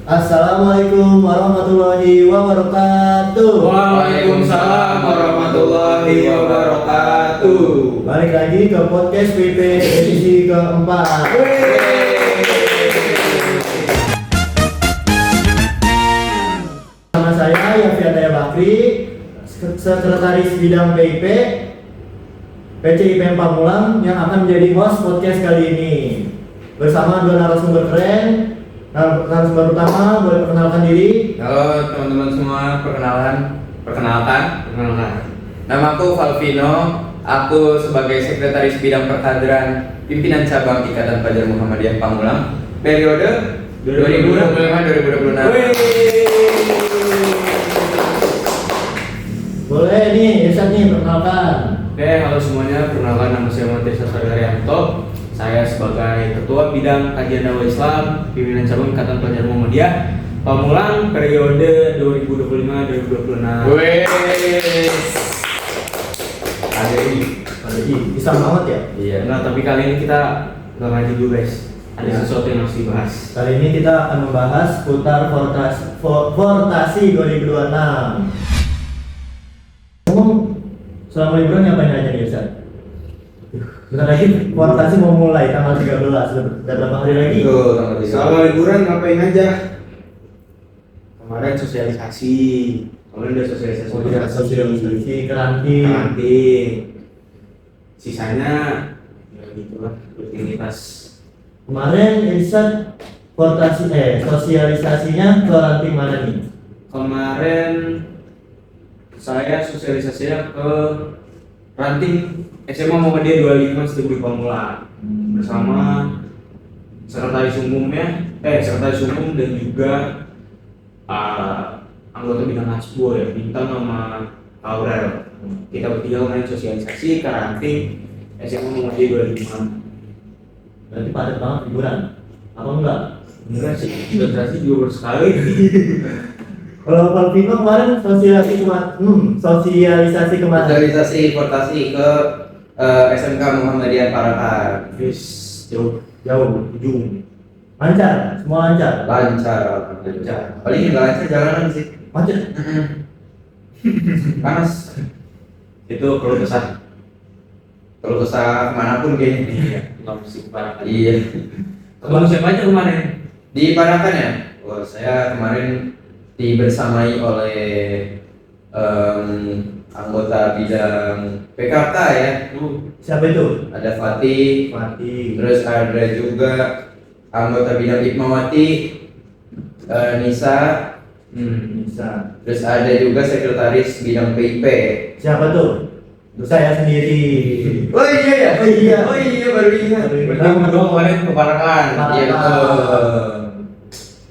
Assalamualaikum warahmatullahi wabarakatuh. Waalaikumsalam warahmatullahi wabarakatuh. Balik lagi ke podcast PP edisi keempat. Nama saya Yafiataya Bakri, Sekretaris Bidang PIP PCIP Pamulang yang akan menjadi host podcast kali ini. Bersama dua narasumber keren. Narasumber pertama, boleh perkenalkan diri. Halo teman-teman semua, perkenalkan. Nama aku Valvino. Aku sebagai Sekretaris Bidang Perkaderan Pimpinan Cabang Ikatan Pelajar Muhammadiyah Pamulang periode 2025-2026. Boleh nih, Irsyad nih perkenalkan. Oke, halo semuanya. Perkenalkan, nama saya Muhammad Sardaryanto. Saya sebagai Ketua Bidang Kajian Dakwah Islam Pimpinan Cabang Ikatan Pelajar Muhammadiyah Pamulang periode 2025-2026. Ada ini. Islam banget ya. Iya. Nah, tapi kali ini kita nggak ngaji dulu guys. Ada sesuatu yang harus dibahas. Kali ini kita akan membahas putar Fortasi 2026. Ngomong selama liburan ngapain aja nih Irsyad? Bentar lagi Fortasi mau mulai tanggal 13, udah berapa hari lagi? Betul, tanggal 13. Selama liburan ngapain aja? Kemarin sosialisasi. Kemarin udah sosialisasi. Sosialisasi keranting. Nanti sisanya ya gitulah rutinitas. Kemarin Irsyad sosialisasinya ke ranting mana nih? Kemarin saya sosialisasinya ke ranting SMA Muhammadiyah 25 Setubuh Pamulang bersama sekretaris umum dan juga anggota bidang Hasbo ya, Bintang sama Aurel. Kita bertiga main sosialisasi ke ranting SMA Muhammadiyah 25. Berarti padat banget liburan. Apa enggak? Enggak sih, sosialisasi juga baru sekali. Kalau Valvino kemarin sosialisasi kemana? Sosialisasi Fortasi ke SMK Muhammadiyah Parakan. Jauh Ujung. Lancar, semua lancar. Lancar. Paling nggak lancar jalanan sih. Macet. Panas. itu perlu kesah. Kalau kesah kemanapun kayaknya. Iya, nggak mesti ke Parakan. Iya. Ketemu siapa aja kemarin? Di Parakan ya. Oh, saya kemarin dibersamai oleh anggota bidang PKK ya. Siapa itu? Ada Fatih, terus ada juga anggota bidang Hikmawati, Nisa, Bisa. terus ada juga sekretaris bidang PIP. Siapa tuh? Itu saya sendiri. Oh iya ya. Oh iya. Baru ingat. Kemarin ke Parakan. Iya betul.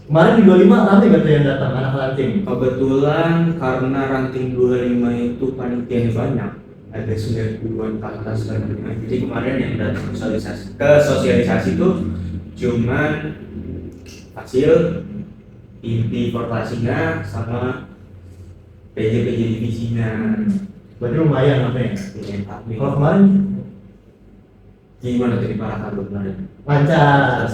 Kemarin di 25 nanti berarti yang datang anak ranting. Kebetulan karena ranting 25 itu panitianya banyak, ada 90-an ke atas rantingnya. Jadi kemarin yang datang ke sosialisasi itu cuman hasil inti portasinya sama PJ divisinya. Berarti lumayan apa ya? Tapi Kalau kemarin gimana tadi Parakan kemarin? lancar.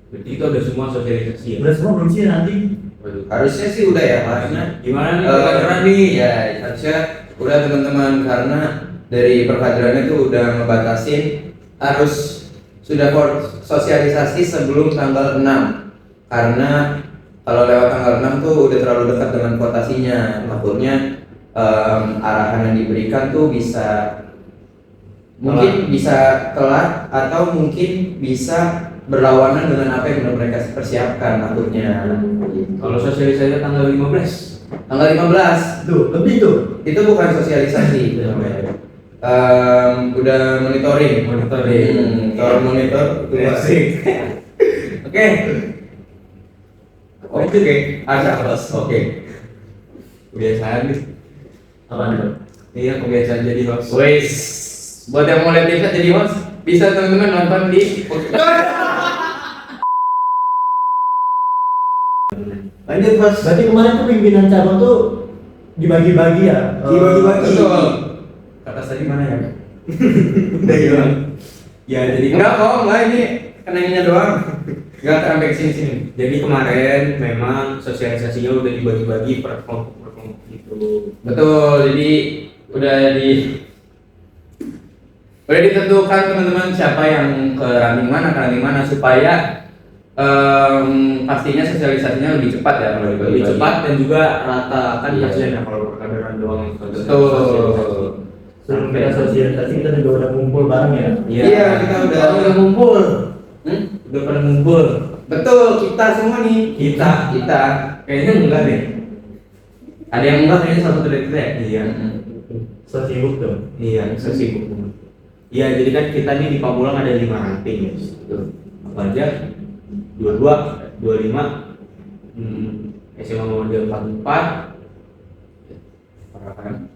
Berarti itu ada semua sosialisasi ya? Udah semua belum sih nanti? Harusnya sih udah ya harusnya. Gimana nih perkaderan nih? Ya harusnya udah teman-teman karena dari perkaderan itu udah ngebatasin harus sudah sosialisasi sebelum tanggal 6 karena kalau lewat tanggal 6 tuh udah terlalu dekat dengan kuotasinya, takutnya arahan yang diberikan tuh mungkin bisa telat atau mungkin bisa berlawanan dengan apa yang udah mereka persiapkan takutnya. Kalau sosialisasi tanggal 15. Tanggal 15 Tuh, lebih tuh. itu bukan sosialisasi itu namanya. Udah monitoring. Kalau monitor itu asik. Oke. Oke. Ada kelas. Oke. Kebiasaan nih. Apaan tuh? Iya, kebiasaan jadi host. Wes. Buat yang mau lihat Irsyad jadi host, bisa teman-teman nonton di Lanjut Mas. Berarti kemarin tuh pimpinan cabang tuh dibagi-bagi ya? Dibagi-bagi. Betul. Kata tadi mana ya? Udah hilang. Ya jadi Enggak kok, enggak ini keningnya doang. Nggak sampai ke sini. Jadi kemarin memang sosialisasinya udah dibagi-bagi per kelompok gitu. Betul, jadi udah ditentukan teman-teman siapa yang ke ranting mana supaya pastinya sosialisasinya lebih cepat ya kalau dibagi-bagi. Lebih cepat dan juga rata kan Iya. kasihan ya kalau perkaderan doang yang Betul. Sebelum kita sosialisasi kita juga udah ngumpul bareng ya. Iya, kita udah ngumpul. Hmm? Udah pada ngumpul. Betul, kita semua nih. Kita. Kayaknya enggak deh. Ada yang enggak kayaknya satu dari kita ya? Iya. So sibuk dong. Iya, sesibuk banget. Iya, jadi kan kita nih di Pamulang ada 5 ranting ya. Apa aja? 22, 25, SMA Muhammadiyah 44,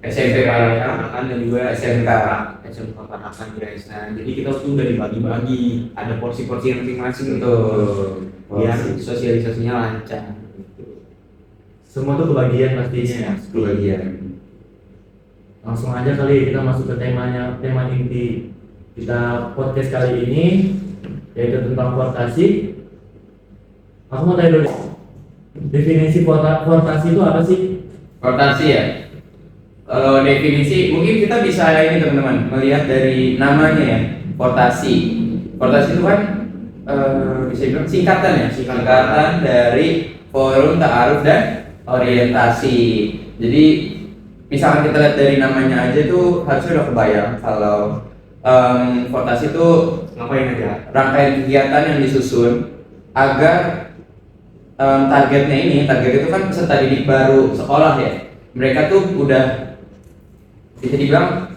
SMP Parakan dan juga SMK Parakan guys. Nah, jadi kita tuh udah dibagi-bagi, ada porsi-porsi masing-masing Betul. yang sosialisasinya lancar. Semua tuh kebagian pastinya. Kebagian. Langsung aja kali kita masuk ke tema inti kita podcast kali ini, yaitu tentang portasi. Aku mau tanya dulu, definisi portasi itu apa sih? Portasi ya. Kalau definisi mungkin kita bisa ini teman-teman melihat dari namanya ya, portasi. Portasi itu kan bisa dibilang singkatan ya, singkatan dari forum ta'aruf dan orientasi. Jadi misalkan kita lihat dari namanya aja tuh harusnya udah kebayang kalau portasi itu Ngapain aja? rangkaian kegiatan yang disusun agar target itu kan peserta didik baru sekolah ya. Mereka tuh udah bisa dibilang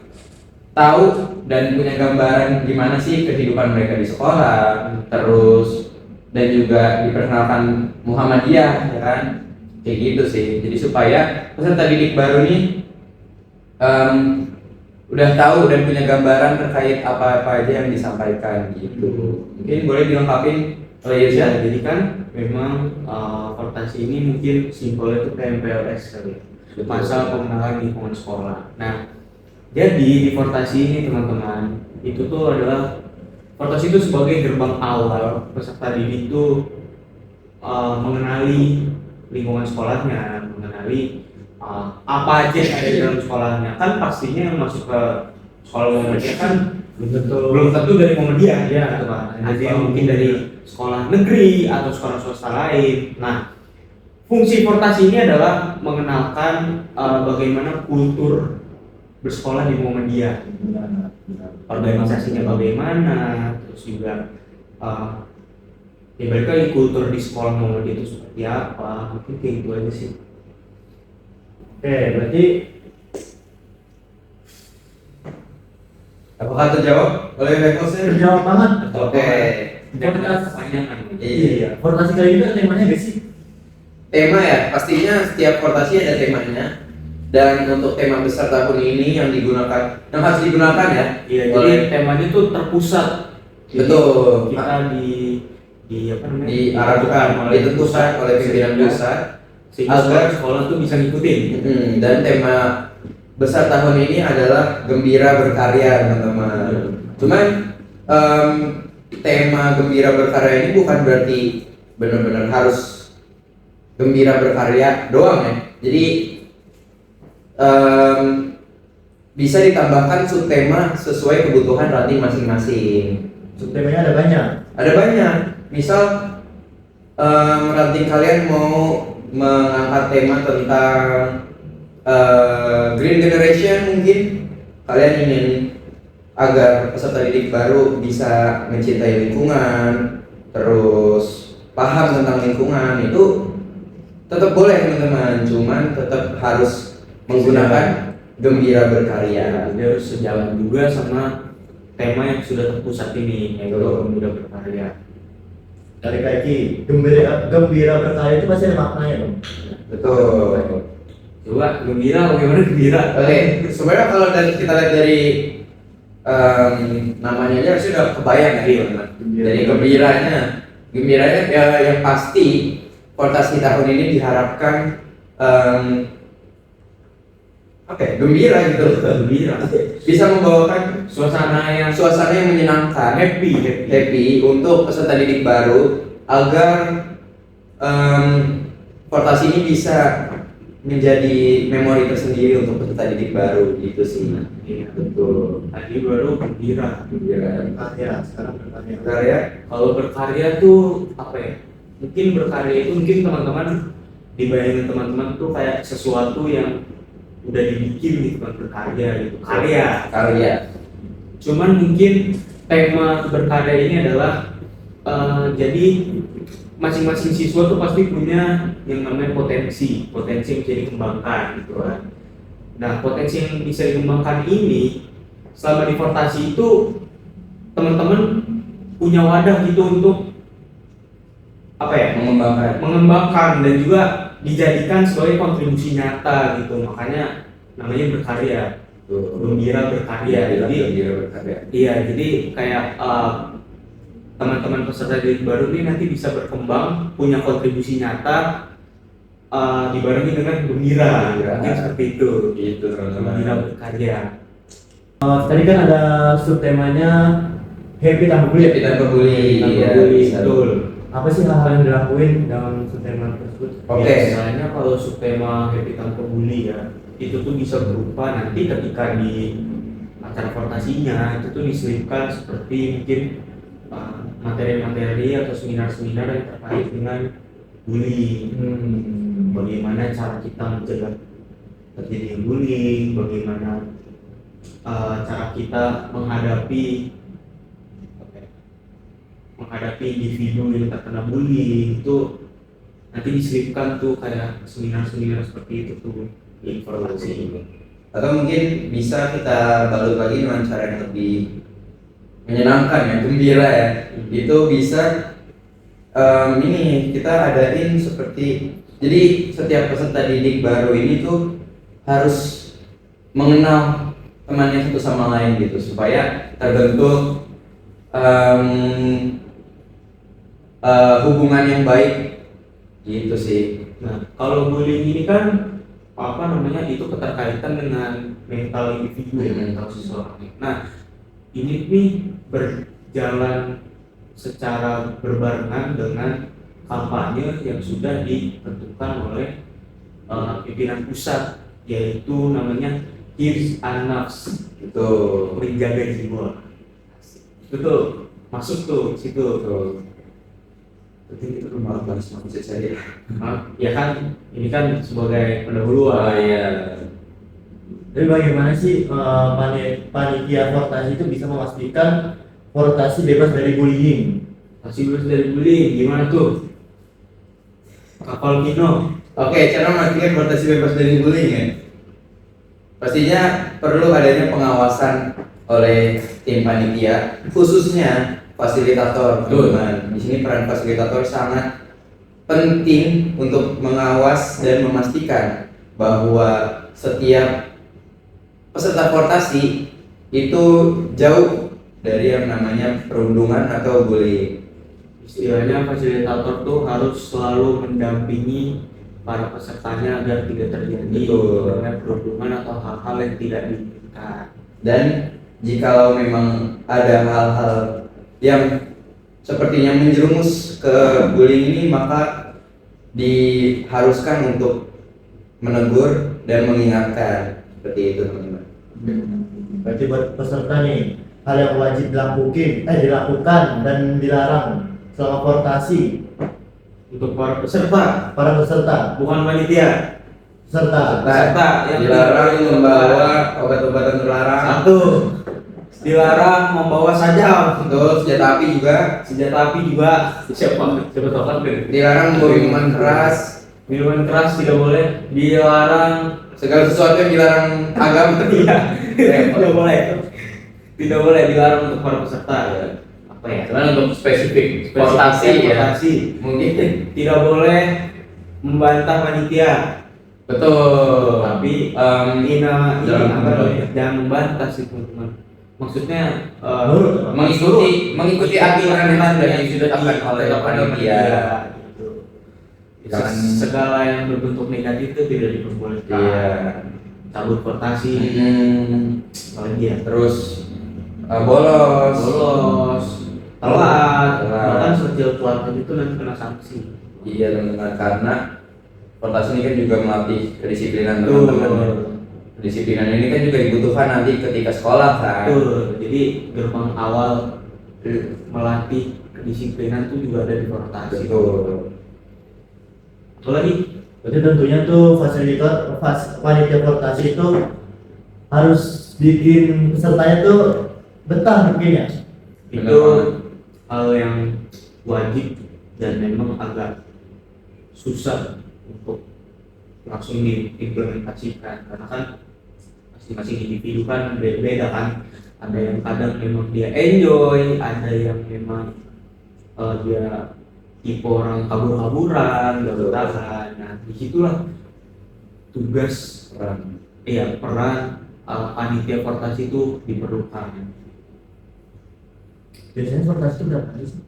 tahu dan punya gambaran gimana sih kehidupan mereka di sekolah, terus dan juga diperkenalkan Muhammadiyah ya kan, kayak gitu sih. Jadi supaya peserta didik baru nih udah tahu dan punya gambaran terkait apa-apa aja yang disampaikan gitu. Mungkin boleh dilengkapin oleh Yusya. Ya, jadi kan memang portasi ini mungkin simbolnya itu kayak MPLS kali ya. Masa pengenalan lingkungan sekolah. Nah, jadi di portasi ini teman-teman, itu tuh adalah portasi itu sebagai gerbang awal peserta didik itu mengenali lingkungan sekolahnya, mengenali apa aja yang ada di dalam sekolahnya. Kan pastinya yang masuk ke sekolah Muhammadiyah kan belum tentu dari Muhammadiyah ya, gitu kan. Ada yang mungkin dari sekolah negeri atau sekolah swasta lain. Nah, fungsi portasi ini adalah mengenalkan bagaimana kultur bersekolah di Muhammadiyah, organisasinya bagaimana, terus juga ya balik lagi kultur di sekolah Muhammadiyah itu seperti apa, mungkin kayak gitu aja sih. Oke, berarti Apakah terjawab oleh Rekosen? terjawab banget. Oke. Iya, portasi kali ini temanya gak sih? Tema ya, pastinya setiap portasi ada temanya. Dan untuk tema besar tahun ini yang harus digunakan ya. Iya, jadi temanya tuh terpusat. Jadi Betul. kita di apa namanya? Diarahkan, ditentukan oleh pimpinan pusat sehingga sekolah tuh bisa ngikutin. Dan tema besar tahun ini adalah gembira berkarya, teman-teman. Cuman tema gembira berkarya ini bukan berarti benar-benar harus gembira berkarya doang ya. Jadi bisa ditambahkan subtema sesuai kebutuhan ranting masing-masing. Subtemanya ada banyak. Ada banyak. Misal ranting kalian mau mengangkat tema tentang green generation, mungkin kalian ingin agar peserta didik baru bisa mencintai lingkungan, terus paham tentang lingkungan, itu tetap boleh teman-teman, cuman tetap harus menggunakan gembira berkarya. Dia harus sejalan juga sama tema yang sudah terpusat ini, yaitu gembira berkarya. Balik lagi, gembira berkarya itu pasti ada maknanya dong. Betul. Coba gembira, bagaimana gembira? Oke, sebenarnya kalau kita lihat dari namanya aja sudah kebayang ya teman-teman. Dari gembiranya ya yang pasti portasi tahun ini diharapkan gembira gitu. Gembira. Bisa membawakan Suasana yang suasana yang menyenangkan, happy. happy untuk peserta didik baru agar portasi ini bisa menjadi memori tersendiri untuk peserta didik baru gitu sih. Iya. Betul. Tadi baru gembira. Berkarya, sekarang berkarya. Karya Kalau berkarya tuh apa ya? Mungkin berkarya itu mungkin teman-teman dibayangin teman-teman tuh kayak sesuatu yang udah dibikin gitu kan, berkarya gitu. karya. Cuman mungkin tema berkarya ini adalah jadi masing-masing siswa tuh pasti punya yang namanya potensi yang bisa dikembangkan gitu kan. Nah, potensi yang bisa dikembangkan ini selama di Fortasi itu teman-teman punya wadah gitu untuk apa ya? Mengembangkan dan juga dijadikan sebagai kontribusi nyata gitu. Makanya namanya berkarya. Gembira berkarya. Iya, jadi kayak teman-teman peserta didik baru ini nanti bisa berkembang, punya kontribusi nyata, dibarengi dengan gembira, mungkin seperti itu. Gitu teman-teman. Gembira berkarya. Tadi kan ada subtemanya happy tanpa bully. Happy tanpa bully. Iya, bisa. Betul. Apa sih hal-hal yang dilakuin dalam subtema tersebut? Oke. Biasanya kalau subtema happy tanpa bully ya, itu tuh bisa berupa nanti ketika di acara Fortasinya itu tuh diselipkan seperti mungkin materi-materi atau seminar-seminar yang terkait dengan bullying. Bagaimana cara kita mencegah terjadi bullying, bagaimana cara kita menghadapi individu yang terkena bullying, itu nanti diselipkan tuh kayak seminar-seminar seperti itu tuh informasi. Atau mungkin bisa kita balut lagi dengan cara yang lebih menyenangkan ya, gembira ya. Itu bisa ini kita adain seperti, jadi setiap peserta didik baru ini tuh harus mengenal temannya satu sama lain gitu, supaya terbentuk hubungan yang baik gitu sih. Nah, kalau bullying ini kan apa namanya, itu keterkaitan dengan mental individu ya, mental seseorang. Nah, ini nih berjalan secara berbarengan dengan kampanye yang sudah ditentukan oleh pimpinan pusat, yaitu namanya Kirs An-Nafs, Itu menjaga jiwa. Betul, masuk tuh situ. penting itu rumah bahas maksud saya. Ya kan, ini kan sebagai pendahuluan. Iya. Tapi bagaimana sih panitia Fortasi itu bisa memastikan Fortasi bebas dari bullying? Masih bebas dari bullying, gimana tuh? Kapal Kino. Oke, cara memastikan Fortasi bebas dari bullying ya. Pastinya perlu adanya pengawasan oleh tim panitia, khususnya fasilitator. Teman-teman, di sini peran fasilitator sangat penting untuk mengawas dan memastikan bahwa setiap peserta Fortasi itu jauh dari yang namanya perundungan atau bullying. Istilahnya fasilitator tuh harus selalu mendampingi para pesertanya agar tidak terjadi Betul. perundungan atau hal-hal yang tidak diinginkan. Dan jikalau memang ada hal-hal yang sepertinya menjerumus ke bullying ini, maka diharuskan untuk menegur dan mengingatkan, seperti itu teman-teman. Berarti buat peserta nih, hal yang wajib dilakukan dan dilarang selama Fortasi Untuk para peserta, para peserta, bukan panitia. peserta Peserta yang dilarang tidak membawa obat-obatan terlarang. Satu, dilarang membawa sajam. Betul, senjata api juga. Senjata api juga. Siapa tahu kan? Dilarang membawa minuman keras. Minuman keras tidak boleh. Dilarang. Segala sesuatu yang dilarang agama. Iya. Tidak boleh. Tidak boleh dilarang untuk para peserta. Apa ya? Cuman untuk spesifik Fortasi ya. Fortasi. Mungkin Tidak boleh membantah panitia. betul. Tapi jangan membantah sih teman-teman. Maksudnya mengikuti aturan yang sudah ditetapkan oleh panitia. Gitu. Jangan Segala yang berbentuk negatif itu tidak diperbolehkan. Iya. Cabut Fortasi, apalagi ya. Terus bolos. telat, Telat. bahkan sekecil telat itu nanti kena sanksi. Iya teman-teman, karena portasi ini kan juga melatih kedisiplinan Betul. teman-teman. Kedisiplinan ini kan juga dibutuhkan nanti ketika sekolah kan. Betul. Jadi gerbang awal melatih kedisiplinan itu juga ada di portasi. Betul. Apa lagi? Berarti tentunya tuh panitia portasi itu harus bikin pesertanya tuh betah mungkin ya. Itu hal yang wajib dan memang agak susah untuk langsung diimplementasikan karena kan masing-masing individu kan beda-beda kan. Ada yang kadang memang dia enjoy, ada yang memang dia tipe orang kabur-kaburan, gak bertahan. Nah disitulah tugas peran panitia portasi itu diperlukan. Biasanya portasi itu berapa hari sih?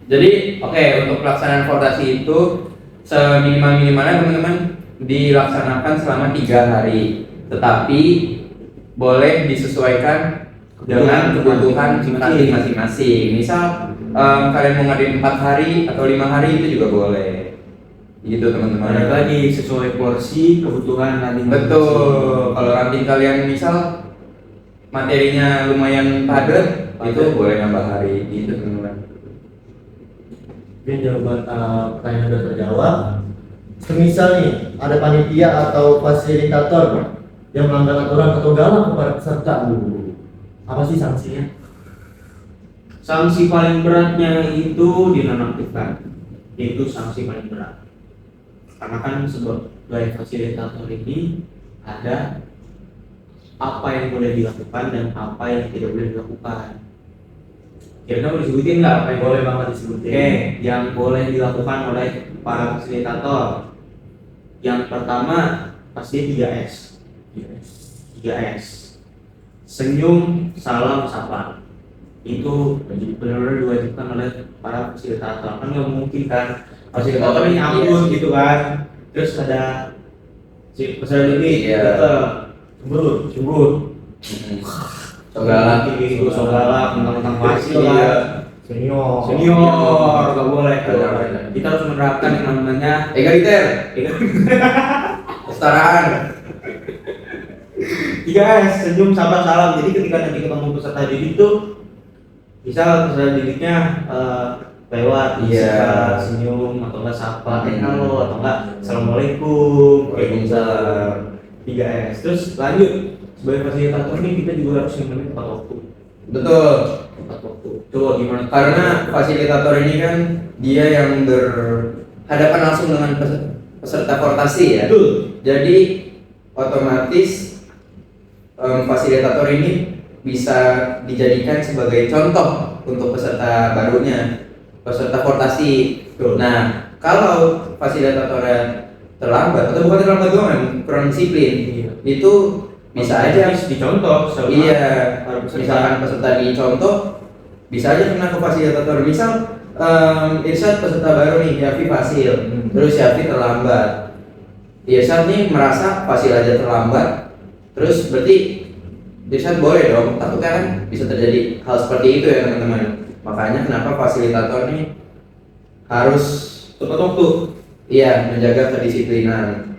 Jadi oke, untuk pelaksanaan portasi itu seminimal-minimalnya teman-teman dilaksanakan selama 3 hari, tetapi boleh disesuaikan dengan kebutuhan nanti masing-masing. Misal kalian mau ngadain 4 hari atau 5 hari itu juga boleh. Gitu teman-teman. Balik lagi sesuai porsi kebutuhan nanti. Betul. Kalau nanti kalian misal materinya lumayan padat, itu boleh nambah hari gitu teman-teman. Mungkin jawaban pertanyaan udah terjawab. Semisal nih ada panitia atau fasilitator yang melanggar aturan atau galak kepada peserta, apa sih sanksinya? Sanksi paling beratnya itu dinonaktifkan. Itu sanksi paling berat. Karena kan sebagai fasilitator ini ada apa yang boleh dilakukan dan apa yang tidak boleh dilakukan. Kira-kira boleh disebutin nggak apa yang Boleh banget disebutin. Oke, yang boleh dilakukan oleh para fasilitator. Yang pertama pasti 3S. 3S. Senyum, salam, sapa. Itu benar-benar diwajibkan oleh para fasilitator. Kan nggak mungkin kan fasilitator ini nyambut gitu kan. Terus ada si peserta ini cemberut. Sogalak Itu sogalak mentang-mentang fasil Iya. kan. Senior, gak boleh. Benar. Kita harus menerapkan yang namanya egaliter, kesetaraan. 3S, senyum, sabar, salam. Jadi ketika nanti ketemu peserta didik tuh, misal peserta didiknya lewat, Iya. bisa senyum atau enggak sapa, halo atau enggak assalamualaikum, Waalaikumsalam. 3S. Terus lanjut, sebagai fasilitator ini kita juga harus nemenin tepat waktu. Betul. Tepat waktu. Coba gimana? Karena fasilitator ini kan dia yang berhadapan langsung dengan peserta portasi ya. Betul. Jadi otomatis fasilitator ini bisa dijadikan sebagai contoh untuk peserta barunya, peserta portasi. Nah, kalau fasilitatornya terlambat atau bukan terlambat doang, kurang disiplin, itu bisa aja dicontoh. Iya, misalkan peserta dicontoh, bisa aja kena ke fasilitator. Misal Irsyad peserta baru nih, Yafi fasil, terus Yafi terlambat. Irsyad nih merasa fasil aja terlambat, terus berarti Irsyad boleh dong, takutnya kan bisa terjadi hal seperti itu ya teman-teman. Makanya kenapa fasilitator nih harus Tepat waktu. iya menjaga kedisiplinan.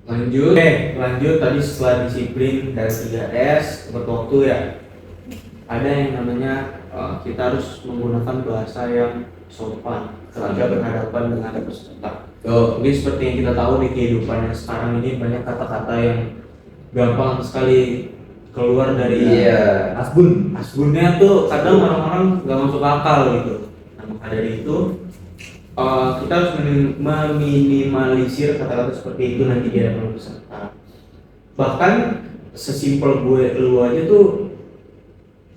Lanjut. Lanjut tadi setelah disiplin dari 3S tepat waktu ya. Ada yang namanya kita harus menggunakan bahasa yang sopan ketika berhadapan dengan peserta. Jadi seperti yang kita tahu di kehidupan yang sekarang ini banyak kata-kata yang gampang sekali keluar dari asbunnya tuh kadang orang-orang nggak masuk akal gitu. Nah maka dari itu kita harus meminimalisir kata-kata seperti itu nanti di hadapan peserta. Bahkan sesimpel lu aja tuh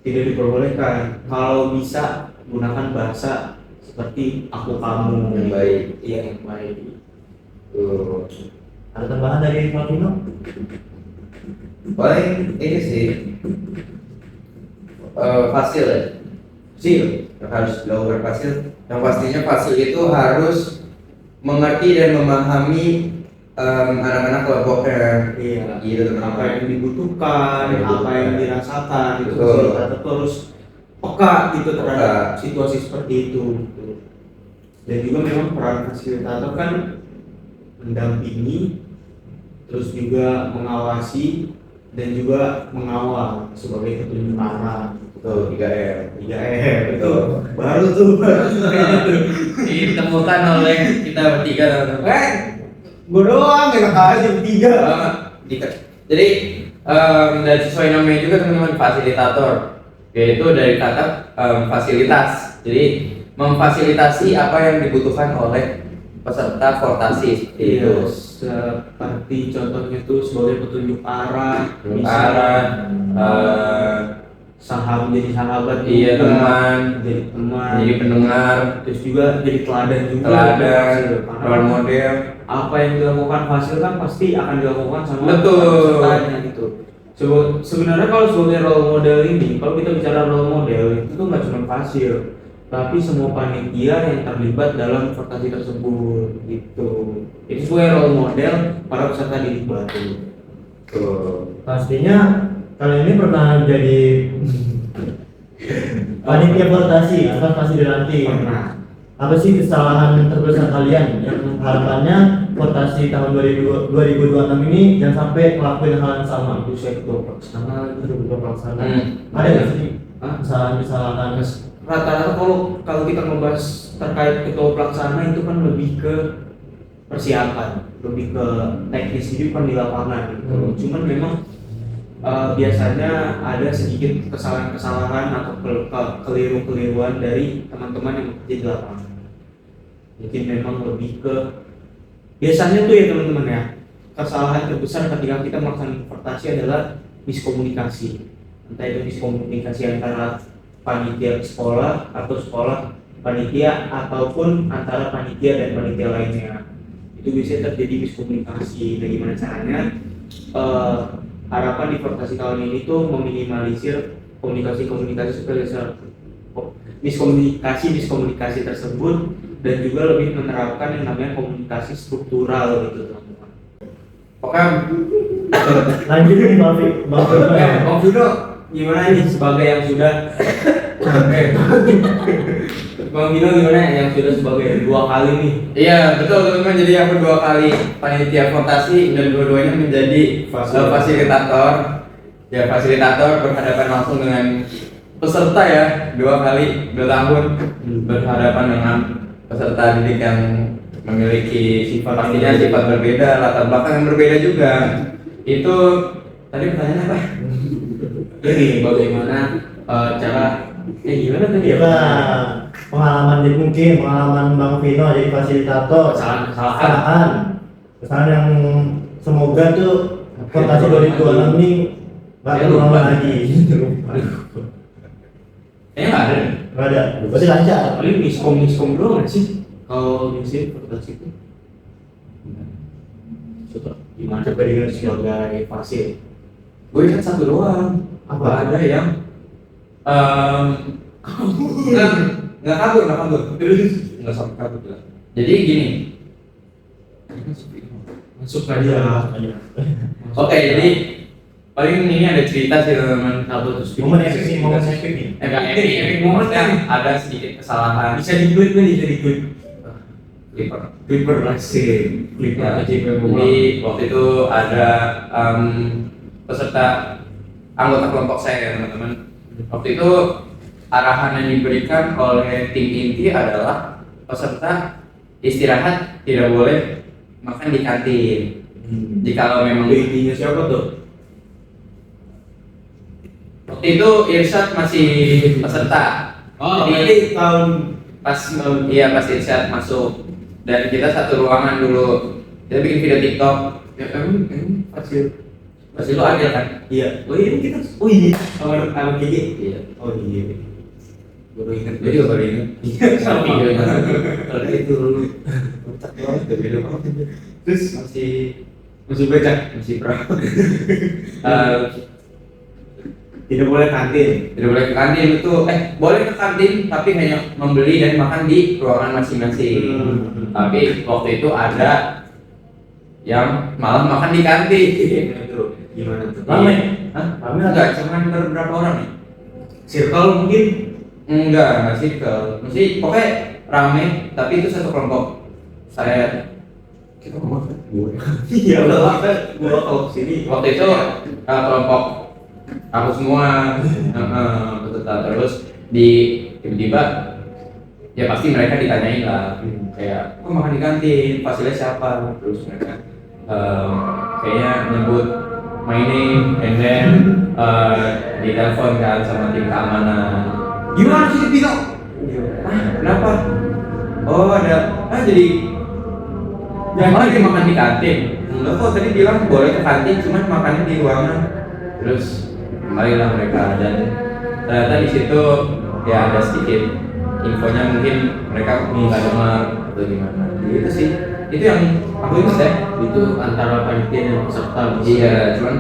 tidak diperbolehkan. Kalau bisa gunakan bahasa seperti aku kamu Yang baik. Iya yang baik. Ada tambahan dari Martino? Paling ini sih fasil ya. Yang harus dilakukan fasil. Yang pastinya fasil itu harus mengerti dan memahami anak-anak kelompoknya. Iya. Gitu teman-teman. Apa yang dibutuhkan, Yang dibutuhkan. apa yang dirasakan itu Betul. kita harus peka gitu terhadap Peka. situasi seperti itu gitu. Dan juga memang peran fasilitator kan mendampingi, terus juga mengawasi dan juga mengawal sebagai petunjuk arah. Tuh 3M. 3M itu Betul. baru tuh Ditemukan oleh kita bertiga teman-teman. gue doang enak aja bertiga. Jadi dan sesuai namanya juga teman-teman, fasilitator, yaitu dari kata fasilitas. Jadi memfasilitasi apa yang dibutuhkan oleh peserta portasi seperti itu. Iya, seperti contohnya tuh sebagai petunjuk arah, Arah, jadi sahabat iya, juga, teman, jadi teman, jadi pendengar, terus juga jadi teladan juga. teladan, Karena role model. apa yang dilakukan Fasil kan pasti akan dilakukan sama Betul. pesertanya gitu. Sebenarnya kalau sebagai role model ini, kalau kita bicara role model itu tuh nggak cuma Fasil, tapi semua panitia yang terlibat dalam portasi tersebut gitu. Itu sebagai role model para peserta didik baru. Tuh. Pastinya kalian ini pernah jadi panitia portasi atau pasti dilatih. Pernah. Apa sih kesalahan terbesar kalian yang harapannya portasi tahun 2026 ini jangan sampai ngelakuin hal yang sama? Buset gue pelaksana Itu bukan pelaksana. Hmm. Ada nggak sih Hah? kesalahan-kesalahan? Rata-rata kalau kita ngebahas terkait ketua pelaksana itu kan lebih ke persiapan, lebih ke teknis itu kan di lapangan gitu. Cuman memang biasanya ada sedikit kesalahan-kesalahan atau keliru-keliruan dari teman-teman yang bekerja di lapangan. Mungkin memang lebih ke biasanya tuh ya teman-teman ya, kesalahan terbesar ketika kita melaksanakan portasi adalah miskomunikasi. Entah itu miskomunikasi antara panitia sekolah atau sekolah panitia ataupun antara panitia dan panitia lainnya. Itu biasanya terjadi miskomunikasi. Dan gimana caranya? Harapan di portasi tahun ini tuh meminimalisir komunikasi miskomunikasi tersebut, dan juga lebih menerapkan yang namanya komunikasi struktural gitu teman-teman. Pokoknya Lanjut nih Bang Om Fido gimana nih sebagai yang sudah Bang Fido gimana yang sudah sebagai 2 kali nih? iya betul teman-teman, jadi aku 2 kali panitia portasi dan dua-duanya menjadi fasilitator. Ya fasilitator berhadapan langsung dengan peserta ya, 2 kali 2 tahun berhadapan dengan peserta didik yang memiliki pastinya sifat berbeda, latar belakang yang berbeda juga. Itu tadi pertanyaannya apa? Ini bagaimana cara gimana tadi ya? Nah, pengalaman jadi mungkin pengalaman Bang Vino jadi fasilitator, kesalahan yang semoga tuh portasi 2026 ini nggak terulang lagi. Kayaknya nggak ada. Nggak ada, berarti lancar. Paling miskom doang nggak sih kalau misi portasi itu? Coba gimana dengan sebagai fasil? Gue ingat satu doang. Apa ada yang nggak kabur nggak sampai kabur lah. Jadi gini. Masuk aja. Oke, jadi paling ini ada cerita sih teman-teman. Momen epic nih. Epic momen kan ada sedikit kesalahan. Bisa di-clip nih, bisa di-clip. Clipper Asik. Clip Ya, aja jadi waktu itu ada peserta anggota kelompok saya ya teman-teman. Waktu itu arahan yang diberikan oleh tim inti adalah peserta istirahat tidak boleh makan di kantin. Jikalau memang intinya siapa tuh? waktu itu Irsyad masih peserta. Oh, Jadi berarti tahun pas Irsyad masuk dan kita satu ruangan dulu. Kita bikin video TikTok. Ya Pas itu ada kan? iya. Oh iya kita. Oh iya. Sama Gigi. Iya. Oh iya. Baru ingat. Jadi baru ingat. Iya, sama. Videonya. Kalau itu dulu. Kocak banget, beda banget. Terus masih baca. Masih pro. Tidak boleh kantin. Tidak boleh ke kantin itu. Boleh ke kantin tapi hanya membeli dan makan di ruangan masing-masing. Tapi waktu itu ada yang malah makan di kantin. Gimana tuh? Rame? Hah? Enggak, cuman berapa orang nih? Circle mungkin Enggak circle. Mesti pokoknya rame, tapi itu satu kelompok. Kita ngomong kan? Iya udah kita gua kalau kesini Waktu itu kelompok aku semua peserta, terus di tiba-tiba ya pasti mereka ditanyain lah, kayak kok makan di kantin, fasilitas siapa, terus mereka kayaknya nyebut my name, and then ditelepon kan sama tim keamanan. Gimana sih Pino? Kenapa? Oh ada, jadi malah dia makan di kantin. Enggak kok, tadi bilang boleh ke kantin, cuman makannya di ruangan. Terus kembalilah mereka, dan ternyata di situ ya ada sedikit infonya, mungkin mereka nggak dengar atau gimana. Gitu sih. Itu yang aku ingat ya. itu antara panitia dan peserta. Iya, cuman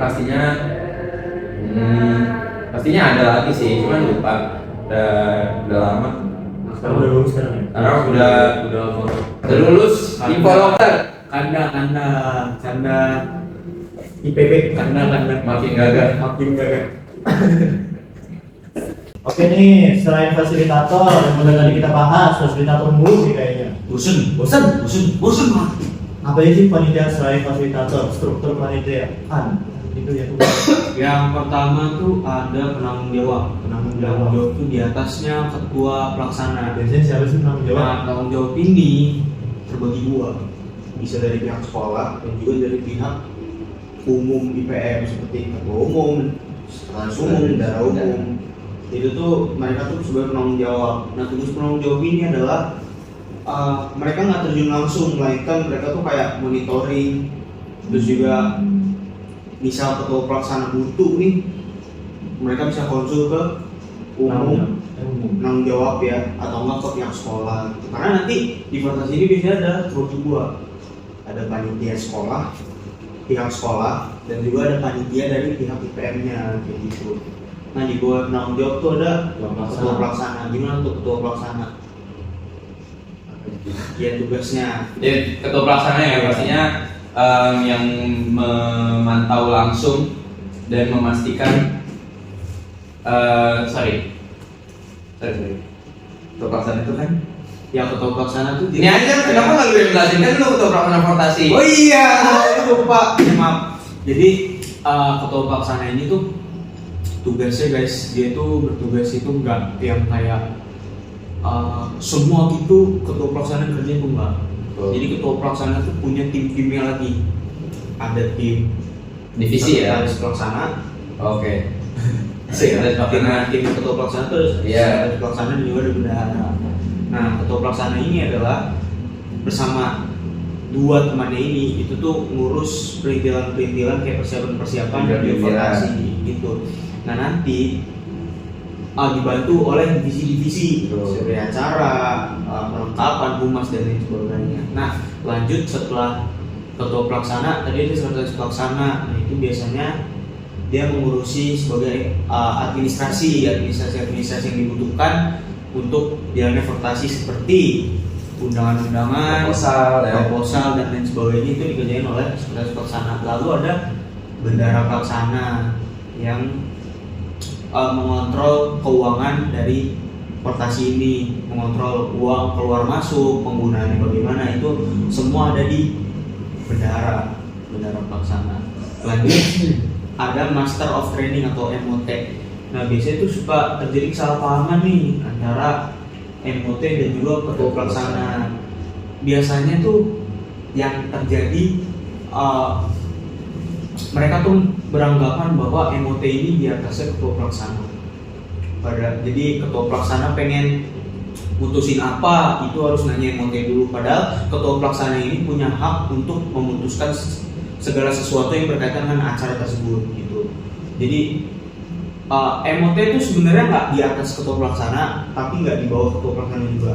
pastinya ada lagi sih, cuman lupa. Udah lama. Sekarang udah lulus sekarang ya? Sekarang udah lulus info lokal. Canda IPB canda Makin gagah. Oke nih, selain fasilitator yang udah tadi kita bahas, fasilitator mulu nih kayaknya. bosen mah. Apa aja sih panitia selain fasilitator, struktur panitia kan? Itu ya tuh. Yang pertama tuh ada penanggung jawab. Penanggung Penanggung jawab. jawab itu di atasnya ketua pelaksana. Biasanya siapa sih penanggung jawab? Nah, penanggung jawab ini terbagi dua, bisa dari pihak sekolah dan juga dari pihak umum IPM seperti ketua umum, sekretaris umum, bendahara umum. Itu tuh mereka tuh sebagai penanggung jawab. Nah, tugas penanggung jawab ini adalah mereka nggak terjun langsung, melainkan mereka tuh kayak monitoring, terus juga misal ketua pelaksana butuh nih, mereka bisa konsul ke umum, penanggung jawab ya, atau enggak ke pihak sekolah gitu. Karena nanti di fakultas ini biasanya ada terbagi dua, ada panitia sekolah, pihak sekolah, dan juga ada panitia dari pihak IPM-nya kayak gitu. Nah di bawah penanggung jawab tuh ada ketua pelaksana. Gimana tuh ketua pelaksana? Ya tugasnya. Jadi ketua pelaksana ya pastinya yang memantau langsung dan memastikan sorry. Ketua pelaksana itu kan? Ya ketua pelaksana tuh. Ini aja kenapa nggak lu yang jelasin, kan lu ketua pelaksana transportasi. Oh iya, lupa. Ya, maaf. Jadi ketua pelaksana ini tuh tugasnya guys, dia tuh bertugas itu enggak yang kayak semua gitu ketua pelaksana kerjanya tuh enggak. Jadi ketua pelaksana tuh punya tim-timnya lagi. Ada tim Divisi ya? sekretaris pelaksana. Oke. Tim ketua pelaksana terus Iya. sekretaris pelaksana dan juga ada bendahara. Nah, ketua pelaksana ini adalah bersama dua temannya ini itu tuh ngurus perintilan kayak persiapan Perintilan. evaluasi gitu. Nah, nanti dibantu oleh divisi-divisi seperti acara, perlengkapan, humas dan lain sebagainya. Nah, lanjut setelah ketua pelaksana, tadi ada sekretaris pelaksana. Nah, itu biasanya dia mengurusi sebagai administrasi yang dibutuhkan untuk jalannya fakultasi seperti undangan-undangan, proposal dan lain sebagainya, itu dikerjain oleh sekretaris pelaksana. Lalu ada bendahara pelaksana yang mengontrol keuangan dari fakultasi ini, mengontrol uang keluar masuk, penggunaannya bagaimana, itu semua ada di bendahara pelaksana. Lanjut ada Master of Training atau MOT. Nah, biasanya itu suka terjadi kesalahpahaman nih antara MOT dan juga ketua pelaksana. Biasanya tuh yang terjadi mereka tuh beranggapan bahwa MOT ini di atasnya ketua pelaksana. Jadi ketua pelaksana pengen putusin apa, itu harus nanya MOT dulu. Padahal ketua pelaksana ini punya hak untuk memutuskan segala sesuatu yang berkaitan dengan acara tersebut gitu. Jadi MOT itu sebenarnya nggak di atas ketua pelaksana, tapi nggak di bawah ketua pelaksana juga.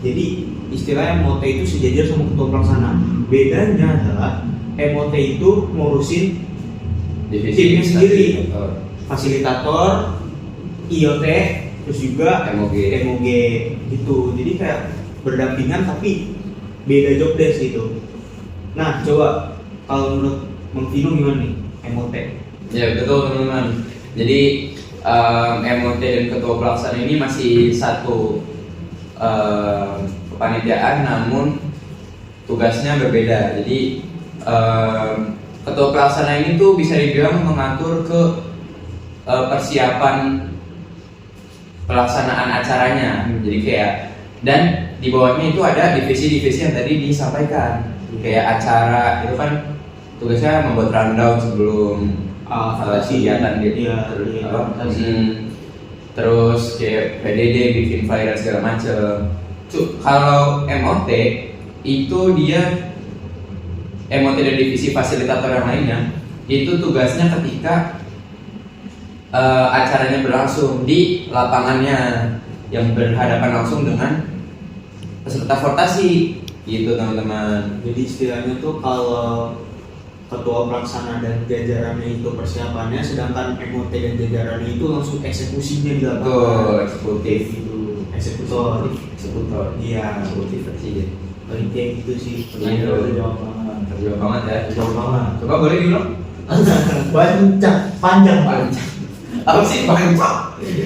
Jadi istilahnya MOT itu sejajar sama ketua pelaksana. Bedanya adalah MOT itu ngurusin timnya sendiri, fasilitator, IoT, terus juga MOG gitu. Jadi kayak berdampingan tapi beda job desk gitu. Nah, coba kalau menurut Bang Vino gimana nih MOT? Ya betul teman-teman. Jadi MOT dan ketua pelaksana ini masih satu kepanitiaan, namun tugasnya berbeda. Jadi ketua pelaksana ini tuh bisa dibilang mengatur ke persiapan pelaksanaan acaranya. Jadi kayak, dan di bawahnya itu ada divisi-divisi yang tadi disampaikan. Kayak acara itu kan tugasnya membuat rundown sebelum kegiatan gitu. Terus kayak PDD, bikin flyer segala macem. Kalau MOT itu dia MOT dan divisi fasilitator yang lainnya itu tugasnya ketika acaranya berlangsung di lapangannya yang berhadapan langsung dengan peserta fortasi gitu teman-teman. Jadi istilahnya tuh kalau ketua pelaksana dan jajarannya itu persiapannya, sedangkan MOT dan jajarannya itu langsung eksekusinya di lapangan. Betul, eksekutif Itu eksekutor. Iya. eksekutif sih. Paling kayak gitu sih. Iya. Terjauh banget ya. Jauh banget. Coba boleh diulang? Panjang. Apa sih panjang?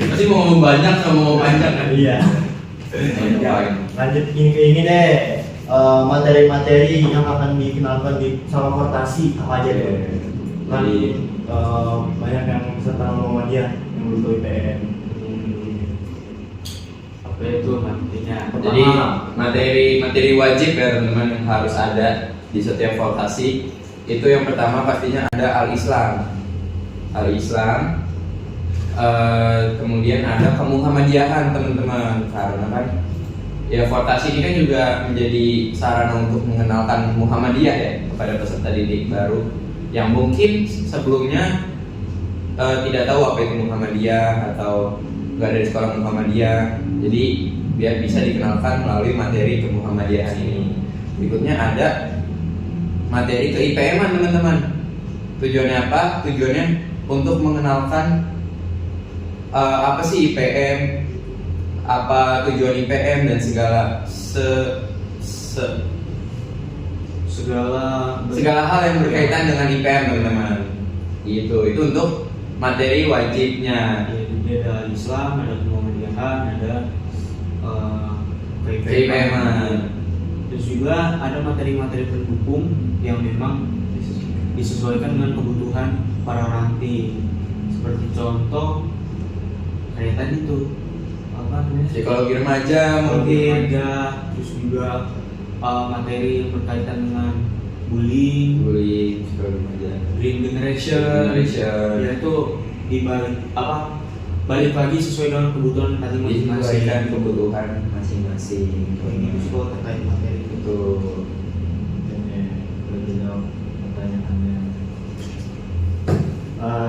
Pasti mau ngomong banyak sama mau panjang kan? Iya. Panjang. Lanjut ini deh, materi-materi yang akan dikenalkan di sama Fortasi apa aja deh? Kan banyak yang peserta Muhammadiyah yang butuh IPM. Apa itu nantinya? Jadi materi wajib ya teman-teman yang harus ada di setiap vokasi. Itu yang pertama pastinya ada Al-Islam. Kemudian ada kemuhammadiyahan teman-teman, karena kan ya vokasi ini kan juga menjadi sarana untuk mengenalkan Muhammadiyah ya kepada peserta didik baru yang mungkin sebelumnya tidak tahu apa itu Muhammadiyah atau nggak ada di sekolah Muhammadiyah. Jadi biar bisa dikenalkan melalui materi kemuhammadiyahan ini. Berikutnya ada materi ke IPM-an teman-teman. Tujuannya apa? Tujuannya untuk mengenalkan apa sih IPM, apa tujuan IPM dan segala segala hal yang berkaitan dengan IPM teman-teman. Itu untuk materi wajibnya. Ya, jadi ada Islam, ada Muhammadiyahan, ada IPM-an. Terus juga ada materi-materi pendukung yang memang disesuaikan dengan kebutuhan para ranting. Seperti contoh kayak tadi tuh apa namanya? Psikologi remaja mungkin. Terus juga materi yang berkaitan dengan bullying, psikologi remaja. green generation. Yaitu balik lagi sesuai dengan kebutuhan tadi masing-masing. Disesuaikan kebutuhan masing-masing. Ini juga terkait materi itu. Betul. Berarti jawab pertanyaannya.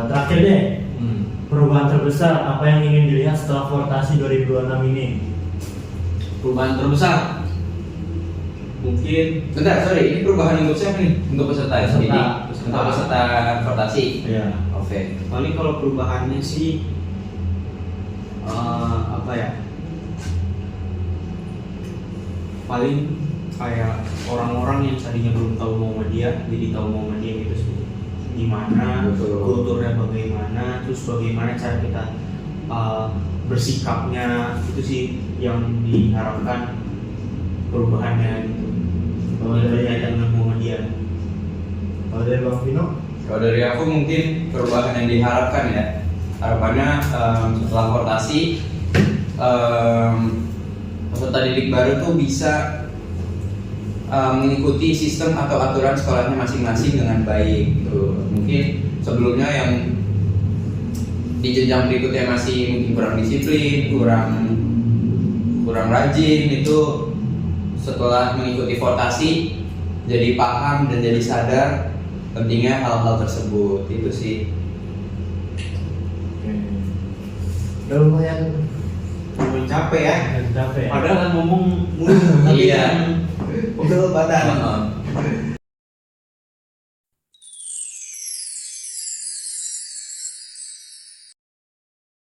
Terakhir deh, perubahan terbesar apa yang ingin dilihat setelah Fortasi 2026 ini? Perubahan terbesar mungkin Bentar, sorry, ini perubahan untuk siapa nih? Untuk peserta ya? Peserta. Untuk peserta Fortasi. Iya. Oke. paling kalau perubahannya sih apa ya, paling kayak orang-orang yang tadinya belum tahu Muhammadiyah jadi tahu Muhammadiyah itu gimana, Betul. kulturnya bagaimana, terus bagaimana cara kita bersikapnya, itu sih yang diharapkan perubahannya gitu. Kalau dari Berkaitan dengan Muhammadiyah. Bang Vino? Kalau dari aku mungkin perubahan yang diharapkan ya, harapannya setelah Fortasi peserta didik baru tuh bisa mengikuti sistem atau aturan sekolahnya masing-masing dengan baik gitu. Mungkin sebelumnya yang di jenjang berikutnya masih mungkin kurang disiplin, kurang rajin, itu setelah mengikuti Fortasi jadi paham dan jadi sadar pentingnya hal-hal tersebut. Itu sih. Udah lumayan Capek ya. capek. Padahal kan ngomong mulu Iya. pegel badan. Heeh.